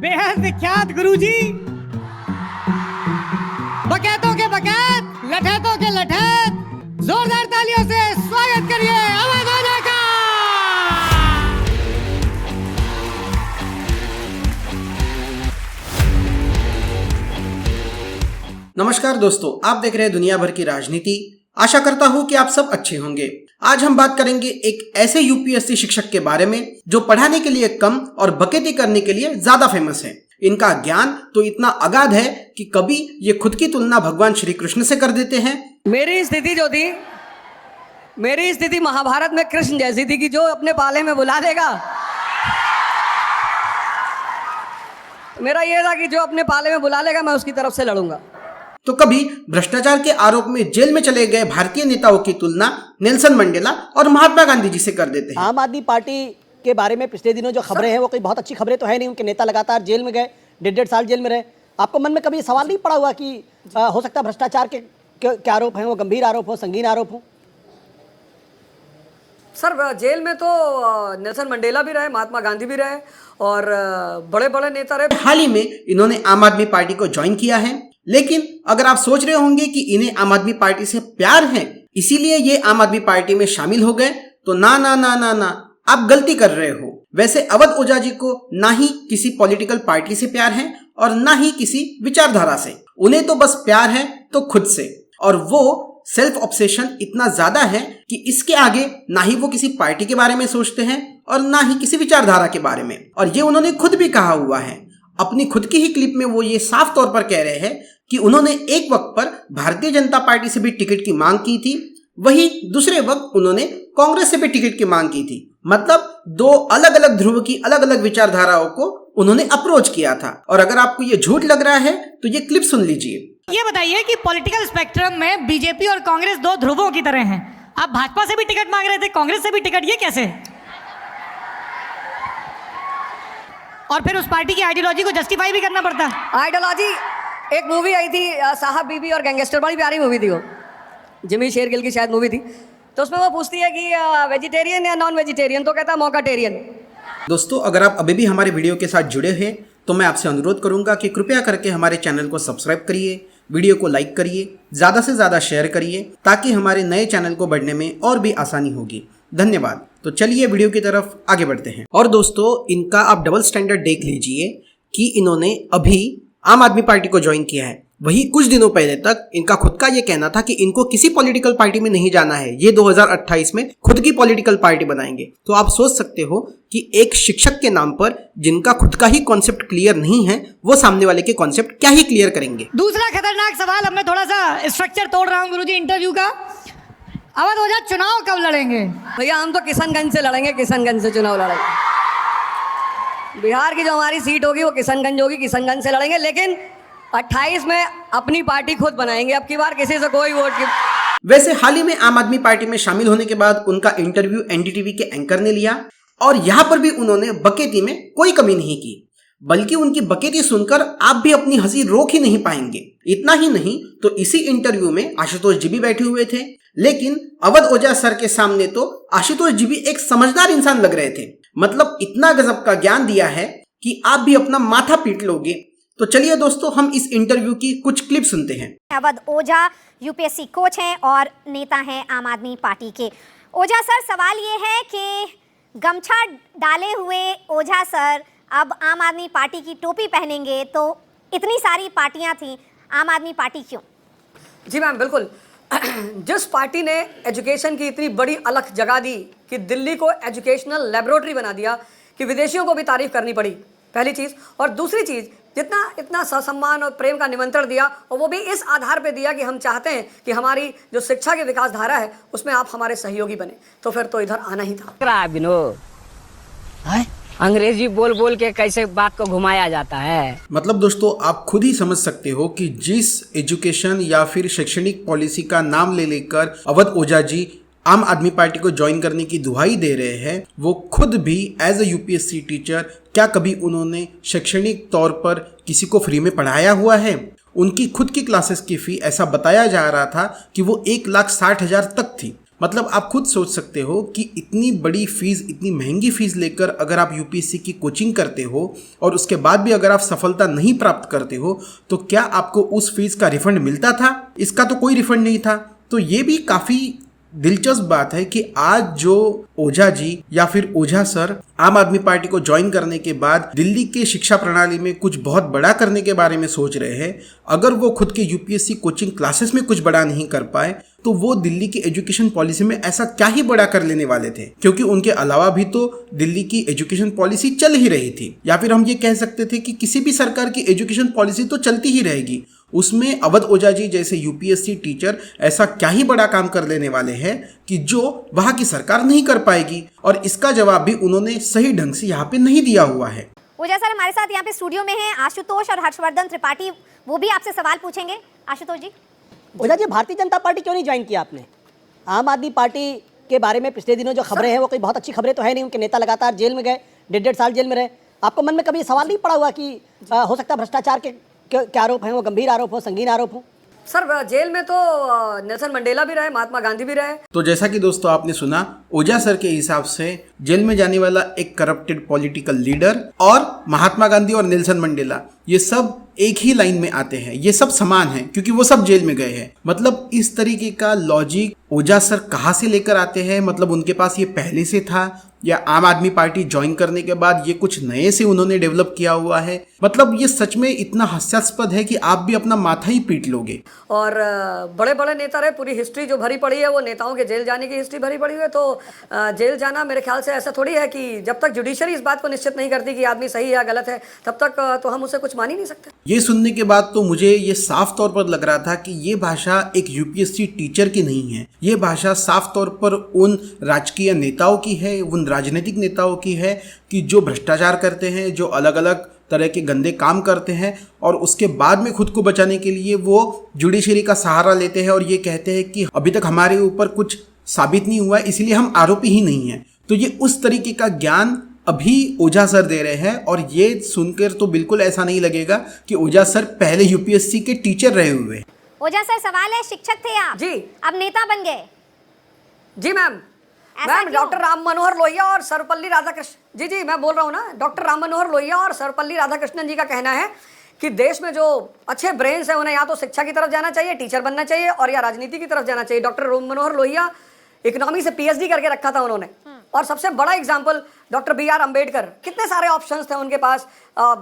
बेहद विख्यात गुरुजी, बकैतों के बकैत, लठैतों के लठैत, जोरदार तालियों से स्वागत करिए अवध ओझा का। नमस्कार दोस्तों, आप देख रहे हैं दुनिया भर की राजनीति। आशा करता हूं कि आप सब अच्छे होंगे। आज हम बात करेंगे एक ऐसे यूपीएससी शिक्षक के बारे में जो पढ़ाने के लिए कम और बकेती करने के लिए ज्यादा फेमस है। इनका ज्ञान तो इतना अगाध है कि कभी ये खुद की तुलना भगवान श्री कृष्ण से कर देते हैं। मेरी स्थिति महाभारत में कृष्ण जैसी थी कि जो अपने पाले में बुला देगा। मेरा ये था कि जो अपने पाले में बुला लेगा मैं उसकी तरफ से लड़ूंगा। तो कभी भ्रष्टाचार के आरोप में जेल में चले गए भारतीय नेताओं की तुलना नेल्सन मंडेला और महात्मा गांधी जी से कर देते हैं। आम आदमी पार्टी के बारे में पिछले दिनों जो खबरें हैं वो कोई बहुत अच्छी खबरें तो है नहीं। उनके नेता लगातार जेल में गए, 1.5 साल जेल में रहे। आपको मन में कभी सवाल नहीं पड़ा हुआ कि हो सकता है भ्रष्टाचार के आरोप हैं, वो गंभीर आरोप हो, संगीन आरोप हो? सर, जेल में तो नेल्सन मंडेला भी रहे, महात्मा गांधी भी रहे और बड़े बड़े नेता रहे। हाल ही में इन्होंने आम आदमी पार्टी को ज्वाइन किया है, लेकिन अगर आप सोच रहे होंगे कि इन्हें आम आदमी पार्टी से प्यार है इसीलिए ये आम आदमी पार्टी में शामिल हो गए, तो ना ना ना ना ना, आप गलती कर रहे हो। वैसे अवध ओझा जी को ना ही किसी पॉलिटिकल पार्टी से प्यार है और ना ही किसी विचारधारा से। उन्हें तो बस प्यार है तो खुद से, और वो सेल्फ ऑब्सेशन इतना ज्यादा है कि इसके आगे ना ही वो किसी पार्टी के बारे में सोचते हैं और ना ही किसी विचारधारा के बारे में। और ये उन्होंने खुद भी कहा हुआ है। अपनी खुद की ही क्लिप में वो ये साफ तौर पर कह रहे हैं कि उन्होंने एक वक्त पर भारतीय जनता पार्टी से भी टिकट की मांग की थी, वही दूसरे वक्त उन्होंने कांग्रेस से भी टिकट की मांग की थी। मतलब दो अलग अलग ध्रुव की अलग अलग विचारधाराओं को उन्होंने अप्रोच किया था। और अगर आपको ये झूठ लग रहा है तो ये क्लिप सुन लीजिए। ये बताइए कि पॉलिटिकल स्पेक्ट्रम में बीजेपी और कांग्रेस दो ध्रुवों की तरह हैं। आप भाजपा से भी टिकट मांग रहे थे, कांग्रेस से भी टिकट, ये कैसे? और फिर उस पार्टी की आइडियोलॉजी को जस्टिफाई भी करना पड़ता है। आइडियोलॉजी, एक मूवी आई थी साहब बीबी और गैंगस्टर, बड़ी प्यारी मूवी थी वो, जिमी शेरगिल की शायद मूवी थी। तो उसमें वो पूछती है कि वेजिटेरियन या नॉन वेजिटेरियन, तो कहता है मौकाटेरियन। दोस्तों, अगर आप अभी भी हमारे वीडियो के साथ जुड़े हैं तो मैं आपसे अनुरोध करूंगा कि कृपया करके हमारे चैनल को सब्सक्राइब करिए, वीडियो को लाइक करिए, ज़्यादा से ज़्यादा शेयर करिए ताकि हमारे नए चैनल को बढ़ने में और भी आसानी होगी। धन्यवाद। तो चलिए वीडियो की तरफ आगे बढ़ते हैं। और दोस्तों, इनका आप डबल स्टैंडर्ड देख लीजिए कि इन्होंने अभी आम आदमी पार्टी को ज्वाइन किया है, वही कुछ दिनों पहले तक इनका खुद का ये कहना था कि इनको किसी पॉलिटिकल पार्टी में नहीं जाना है, ये 2028 में खुद की पॉलिटिकल पार्टी बनाएंगे। तो आप सोच सकते हो कि एक शिक्षक के नाम पर जिनका खुद का ही कॉन्सेप्ट क्लियर नहीं है, वो सामने वाले के कॉन्सेप्ट क्या ही क्लियर करेंगे। दूसरा खतरनाक सवाल, अब मैं थोड़ा सा स्ट्रक्चर तोड़ रहा हूँ गुरुजी इंटरव्यू का। अवध ओझा चुनाव कब लड़ेंगे? भैया हम तो किशनगंज से लड़ेंगे, किशनगंज से चुनाव लड़ेंगे। बिहार की जो हमारी सीट होगी वो किशनगंज होगी, किशनगंज से लड़ेंगे। लेकिन 28 में अपनी पार्टी खुद बनाएंगे, अब की बार किसी से कोई वोट की। वैसे हाल ही में आम आदमी पार्टी में शामिल होने के बाद उनका इंटरव्यू एनडीटीवी के एंकर ने लिया और यहाँ पर भी उन्होंने बकेती में कोई कमी नहीं की, बल्कि उनकी बकेती सुनकर आप भी अपनी हंसी रोक ही नहीं पाएंगे। इतना ही नहीं तो इसी इंटरव्यू में आशुतोष जी भी बैठे हुए थे, लेकिन अवध ओझा सर के सामने तो आशुतोष जी भी एक समझदार इंसान लग रहे थे। मतलब इतना गजब का ज्ञान दिया है कि आप भी अपना माथा पीट लोगे। तो चलिए दोस्तों, हम इस इंटरव्यू की कुछ क्लिप सुनते हैं। अवध ओझा यूपीएससी कोच हैं और नेता हैं आम आदमी पार्टी के। ओझा सर, सवाल ये है कि गमछा डाले हुए ओझा सर अब आम आदमी पार्टी की टोपी पहनेंगे, तो इतनी सारी पार्टियां थी, आम आदमी पार्टी क्यों? जी मैम, बिल्कुल। जिस पार्टी ने एजुकेशन की इतनी बड़ी अलख जगा दी कि दिल्ली को एजुकेशनल लेबोरेटरी बना दिया कि विदेशियों को भी तारीफ करनी पड़ी, पहली चीज़। और दूसरी चीज़, इतना ससम्मान और प्रेम का निमंत्रण दिया, और वो भी इस आधार पे दिया कि हम चाहते हैं कि हमारी जो शिक्षा की विकास धारा है उसमें आप हमारे सहयोगी बने, तो फिर तो इधर आना ही था। अंग्रेजी बोल बोल के कैसे बात को घुमाया जाता है। मतलब दोस्तों, आप खुद ही समझ सकते हो कि जिस एजुकेशन या फिर शैक्षणिक पॉलिसी का नाम ले लेकर अवध ओझा जी आम आदमी पार्टी को ज्वाइन करने की दुहाई दे रहे हैं, वो खुद भी एज अ यूपीएससी टीचर क्या कभी उन्होंने शैक्षणिक तौर पर किसी को फ्री में पढ़ाया हुआ है? उनकी खुद की क्लासेस की फी ऐसा बताया जा रहा था कि वो 1,60,000 तक थी। मतलब आप खुद सोच सकते हो कि इतनी बड़ी फीस, इतनी महंगी फीस लेकर अगर आप यूपीएससी की कोचिंग करते हो और उसके बाद भी अगर आप सफलता नहीं प्राप्त करते हो तो क्या आपको उस फीस का रिफंड मिलता था? इसका तो कोई रिफंड नहीं था। तो ये भी काफ़ी दिलचस्प बात है कि आज जो ओझा जी या फिर ओझा सर आम आदमी पार्टी को ज्वाइन करने के बाद दिल्ली के शिक्षा प्रणाली में कुछ बहुत बड़ा करने के बारे में सोच रहे हैं। अगर वो खुद के यूपीएससी कोचिंग क्लासेस में कुछ बड़ा नहीं कर पाए तो वो दिल्ली की एजुकेशन पॉलिसी में ऐसा क्या ही बड़ा कर लेने वाले थे, क्योंकि उनके अलावा भी तो दिल्ली की एजुकेशन पॉलिसी चल ही रही थी। या फिर हम ये कह सकते थे कि किसी भी सरकार की एजुकेशन पॉलिसी तो चलती ही रहेगी, उसमें अवध ओझा जी जैसे यूपीएससी टीचर ऐसा क्या ही बड़ा काम कर लेने वाले हैं कि जो वहाँ की सरकार नहीं कर पाएगी। और इसका जवाब भी उन्होंने सही ढंग से यहाँ पे नहीं दिया हुआ है। ओझा सर हमारे साथ यहाँ पे स्टूडियो में हैं आशुतोष और हर्षवर्धन त्रिपाठी, वो भी आपसे सवाल पूछेंगे। आशुतोष जी। ओझा जी, भारतीय जनता पार्टी क्यों नहीं ज्वाइन किया आपने? आम आदमी पार्टी के बारे में पिछले दिनों जो खबरें हैं वो कोई बहुत अच्छी खबरें तो है नहीं। उनके नेता लगातार जेल में गए, 1.5 साल जेल में रहे। आपको मन में कभी सवाल नहीं पड़ा हुआ कि हो सकता है भ्रष्टाचार के आरोप हैं, वो गंभीर आरोप हो, संगीन आरोप हो? सर जेल में तो नेल्सन मंडेला भी रहे, महात्मा गांधी भी रहे। तो जैसा कि दोस्तों आपने सुना, ओझा सर के हिसाब से जेल में जाने वाला एक करप्टेड पॉलिटिकल लीडर और महात्मा गांधी और नेल्सन मंडेला ये सब एक ही लाइन में आते हैं, ये सब समान हैं क्योंकि वो सब जेल में गए हैं। मतलब इस तरीके का लॉजिक ओझा सर कहाँ से लेकर आते हैं? मतलब उनके पास ये पहले से था या आम आदमी पार्टी ज्वाइन करने के बाद ये कुछ नए से उन्होंने डेवलप किया हुआ है? मतलब ये सच में इतना हास्यास्पद है कि आप भी अपना माथा ही पीट लोगे। और बड़े बड़े नेता रहे, पूरी हिस्ट्री जो भरी पड़ी है वो नेताओं के जेल जाने की हिस्ट्री भरी पड़ी है। तो जेल जाना मेरे ख्याल से ऐसा थोड़ी है कि जब तक जुडिशरी इस बात को निश्चित नहीं करती कि आदमी सही है या गलत है तब तक तो हम उसे कुछ मान ही नहीं सकते। ये सुनने के बाद तो मुझे ये साफ तौर पर लग रहा था कि ये भाषा एक यूपीएससी टीचर की नहीं है, ये भाषा साफ तौर पर उन राजकीय नेताओं की है, उन राजनीतिक नेताओं की है कि जो भ्रष्टाचार करते हैं, जो अलग अलग तरह के गंदे काम करते हैं और उसके बाद में खुद को बचाने के लिए वो जुडिशरी का सहारा लेते हैं और ये कहते हैं कि अभी तक हमारे ऊपर कुछ साबित नहीं हुआ है इसलिए हम आरोपी ही नहीं हैं। तो ये उस तरीके का ज्ञान अभी ओझा सर दे रहे हैं और ये सुनकर तो बिल्कुल ऐसा नहीं लगेगा कि ओझा सर पहले यूपीएससी के टीचर रहे हुए। ओझा सर सवाल है, शिक्षक थे आप जी, अब नेता बन गए। जी ma'am, ma'am doctor Ram Manohar Lohia और सर्वपल्ली राधाकृष्ण जी मैं बोल रहा हूँ ना, डॉक्टर राम मनोहर लोहिया और सर्वपल्ली राधाकृष्णन जी का कहना है कि देश में जो अच्छे ब्रेन्स हैं उन्हें या तो शिक्षा की तरफ जाना चाहिए, टीचर बनना चाहिए, और या राजनीति की तरफ जाना चाहिए। डॉक्टर राम मनोहर लोहिया इकोनॉमी से पीएचडी करके रखा था उन्होंने। और सबसे बड़ा example doctor B R Ambedkar, कितने सारे ऑप्शंस थे उनके पास,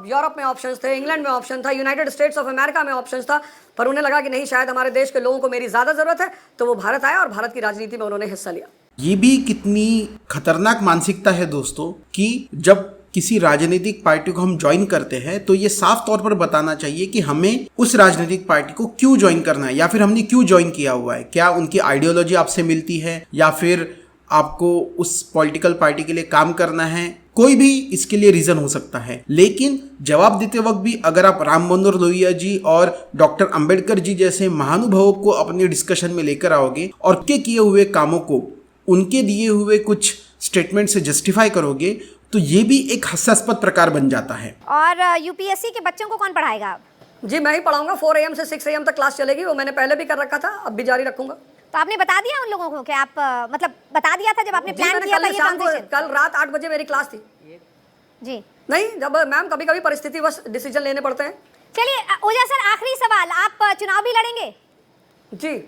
यूरोप में ऑप्शंस थे, इंग्लैंड में ऑप्शन था, यूनाइटेड स्टेट्स ऑफ अमेरिका में ऑप्शंस था, पर उन्हें लगा कि नहीं, शायद हमारे देश के लोगों को मेरी ज़्यादा ज़रूरत है, तो वो भारत आया और भारत की राजनीति में उन्होंने हिस्सा लिया। ये भी कितनी खतरनाक मानसिकता है दोस्तों कि जब किसी राजनीतिक पार्टी को हम ज्वाइन करते हैं तो ये साफ तौर पर बताना चाहिए कि हमें उस राजनीतिक पार्टी को क्यों ज्वाइन करना है या फिर हमने क्यों ज्वाइन किया हुआ है। क्या उनकी आइडियोलॉजी आपसे मिलती है या फिर आपको उस पॉलिटिकल पार्टी के लिए काम करना है? कोई भी इसके लिए रीजन हो सकता है, लेकिन जवाब देते वक्त भी अगर आप राम मनोहर लोहिया जी और डॉक्टर अंबेडकर जी जैसे महानुभावों को अपने डिस्कशन में लेकर आओगे और उनके किए हुए कामों को उनके दिए हुए कुछ स्टेटमेंट से जस्टिफाई करोगे तो ये भी एक हास्यास्पद प्रकार बन जाता है। और यूपीएससी के बच्चों को कौन पढ़ाएगा? जी मैं ही पढ़ाऊंगा, 4 AM से 6 AM तक क्लास चलेगी, वो मैंने पहले भी कर रखा था, अब भी जारी रखूंगा। तो आपने बता दिया उन लोगों को कि आप मतलब बता दिया था जब आपने प्लान किया था ये ट्रांजिशन? कल रात 8 बजे मेरी क्लास थी। जी नहीं, जब मैम कभी कभी परिस्थिति बस डिसीजन लेने पड़ते हैं। चलिए ओझा सर, आखिरी सवाल, आप चुनाव भी लड़ेंगे? जी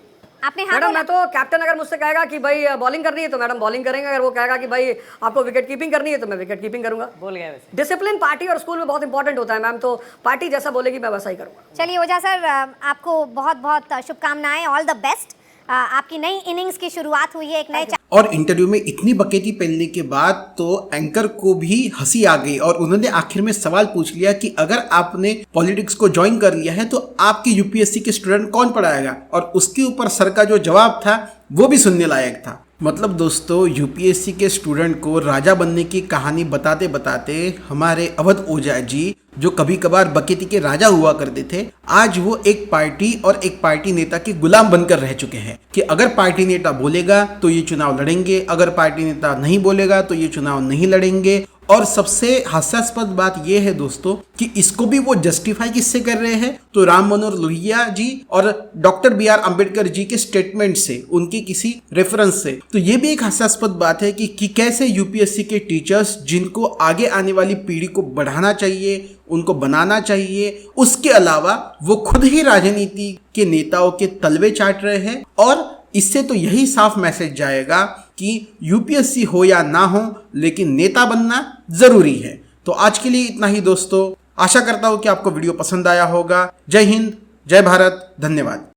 आपने हाँ मैडम, बोला? मैं तो कैप्टन अगर मुझसे कहेगा कि भाई बॉलिंग करनी है तो मैडम बॉलिंग करेंगे, अगर वो कहेगा कि भाई आपको विकेट कीपिंग करनी है तो मैं विकेट कीपिंग करूंगा। बोल गया वैसे। डिसिप्लिन पार्टी और स्कूल में बहुत इंपॉर्टेंट होता है मैम, तो पार्टी जैसा बोलेगी मैं वैसा ही करूंगा। चलिए ओझा सर, आपको बहुत बहुत शुभकामनाएं, ऑल द बेस्ट। आपकी नई इनिंग्स की शुरुआत हुई है, एक नए और इंटरव्यू में इतनी बकेती पहनने के बाद तो एंकर को भी हंसी आ गई और उन्होंने आखिर में सवाल पूछ लिया कि अगर आपने पॉलिटिक्स को ज्वाइन कर लिया है तो आपके यूपीएससी के स्टूडेंट कौन पढ़ाएगा, और उसके ऊपर सर का जो जवाब था वो भी सुनने लायक था। मतलब दोस्तों, यूपीएससी के स्टूडेंट को राजा बनने की कहानी बताते बताते हमारे अवध ओझा जी, जो कभी कभार बकेती के राजा हुआ करते थे, आज वो एक पार्टी और एक पार्टी नेता के गुलाम बनकर रह चुके हैं कि अगर पार्टी नेता बोलेगा तो ये चुनाव लड़ेंगे, अगर पार्टी नेता नहीं बोलेगा तो ये चुनाव नहीं लड़ेंगे। और सबसे हास्यास्पद बात यह है दोस्तों कि इसको भी वो जस्टिफाई किससे कर रहे हैं, तो राम मनोहर लोहिया जी और doctor B R Ambedkar ji के स्टेटमेंट से, उनके किसी रेफरेंस से। तो ये भी एक हास्यास्पद बात है कि कैसे यूपीएससी के टीचर्स, जिनको आगे आने वाली पीढ़ी को बढ़ाना चाहिए, उनको बनाना चाहिए, उसके अलावा वो खुद ही राजनीति के नेताओं के तलवे चाट रहे हैं। और इससे तो यही साफ मैसेज जाएगा कि यूपीएससी हो या ना हो, लेकिन नेता बनना जरूरी है। तो आज के लिए इतना ही दोस्तों। आशा करता हूं कि आपको वीडियो पसंद आया होगा। जय हिंद, जय भारत, धन्यवाद।